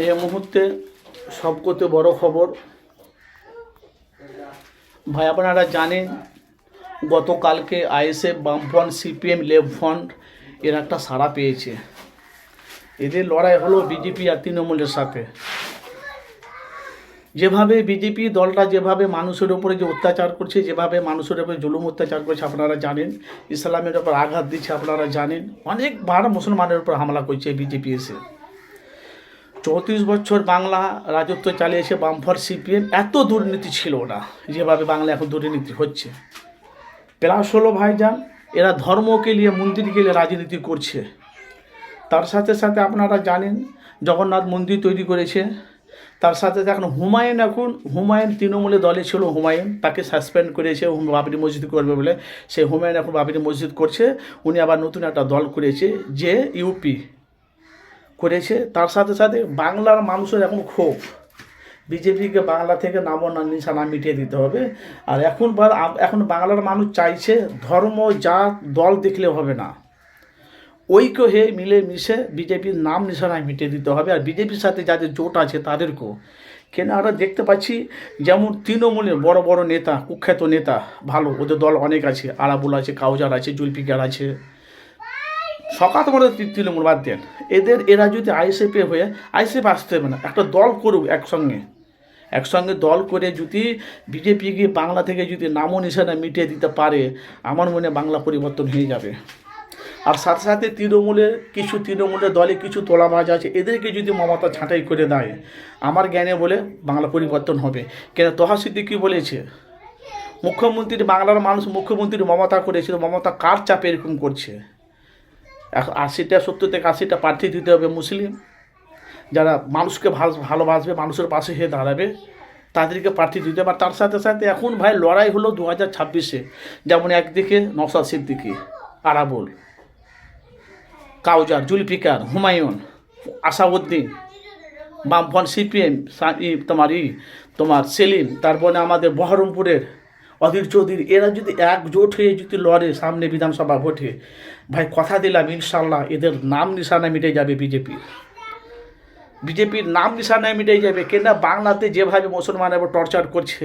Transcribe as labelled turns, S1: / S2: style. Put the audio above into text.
S1: এই মুহূর্তে সবকতে বড় খবর ভাই, আপনারা জানেন গতকালকে আইএসএফ, বামফ্রন্ট, সিপিএম, লেফট ফ্রন্ট এরা একটা সাড়া পেয়েছে। এদের লড়াই হলো বিজেপি আর তৃণমূলের সাথে। যেভাবে বিজেপি দলটা যেভাবে মানুষের উপরে যে অত্যাচার করছে, যেভাবে মানুষের উপরে জুলুম অত্যাচার করছে আপনারা জানেন, ইসলামের উপর আঘাত দিচ্ছে আপনারা জানেন, অনেকবার মুসলমানের উপর হামলা করছে বিজেপি এসে। 34 বছর বাংলা রাজত্ব চালিয়েছে বামফ্রন্ট, সিপিএম। এত দুর্নীতি ছিল না যেভাবে বাংলা এখন দুর্নীতি হচ্ছে। প্লাস হলো ভাইজান, এরা ধর্মকে নিয়ে, মন্দিরকে নিয়ে রাজনীতি করছে। তার সাথে সাথে আপনারা জানেন জগন্নাথ মন্দির তৈরি করেছে। তার সাথে এখন হুমায়ুন তৃণমূলের দলে ছিল, হুমায়ুন তাকে সাসপেন্ড করেছে বাবরি মসজিদ করবে বলে। সেই হুমায়ুন এখন বাবরি মসজিদ করছে। উনি আবার নতুন একটা দল করেছে যে ইউপি করেছে। তার সাথে সাথে বাংলার মানুষের এখন ক্ষোভ, বিজেপিকে বাংলা থেকে নিশানা মিটিয়ে দিতে হবে। আর এখন বাংলার মানুষ চাইছে ধর্ম, জাত, দল দেখলে হবে না, ঐক্য হয়ে মিলে মিশে বিজেপির নাম নিশানায় মিটিয়ে দিতে হবে। আর বিজেপির সাথে যাদের জোট আছে তাদেরকেও, কেন আমরা দেখতে পাচ্ছি যেমন তৃণমূলের বড় বড় নেতা, কুখ্যাত নেতা, ভালো, ওদের দল অনেক আছে, আরাবুল আছে, কাউজার আছে, জুলফিকার আছে, সকাত মধ্যে তৃণমূল বাদ দেন, এরা যদি আইএসএফে হয়ে, আইএসএফ আসতে হবে না, একটা দল করুক একসঙ্গে দল করে যদি বিজেপিকে বাংলা থেকে যদি নামও নিশানা মিটিয়ে দিতে পারে, আমার মনে বাংলা পরিবর্তন হয়ে যাবে। আর সাথে সাথে তৃণমূলের দলে কিছু তোলাবাজ আছে, এদেরকে যদি মমতা ছাঁটাই করে দেয়, আমার জ্ঞানে বলে বাংলা পরিবর্তন হবে। কেন তোহা সিদ্দিকী বলেছে, মুখ্যমন্ত্রী মমতা করেছিল, মমতা কার চাপে এরকম করছে। 70 থেকে 80টা প্রার্থী দিতে হবে মুসলিম, যারা মানুষকে ভালোবাসবে, মানুষের পাশে হয়ে দাঁড়াবে, তাদেরকে প্রার্থী দিতে হবে। তার সাথে সাথে এখন ভাই লড়াই হলো 2026-এ, যেমন একদিকে নওশাদ সিদ্দিকী, আরাবুল, কাউজার, জুলফিকার, হুমায়ুন, আসাউদ্দিন, বামফ্রন্ট, সিপিএম, তোমার সেলিম, তারপরে আমাদের বহরমপুরের অধীর চৌধুরী, এরা যদি একজোট হয়ে যদি লড়ে সামনে বিধানসভা ভোটে, ভাই কথা দিলাম ইনশাল্লাহ এদের নাম নিশানা মিটে যাবে। বিজেপির নাম নিশানায় মিটে যাবে। কেন বাংলাতে যেভাবে মুসলমানের উপর টর্চার করছে,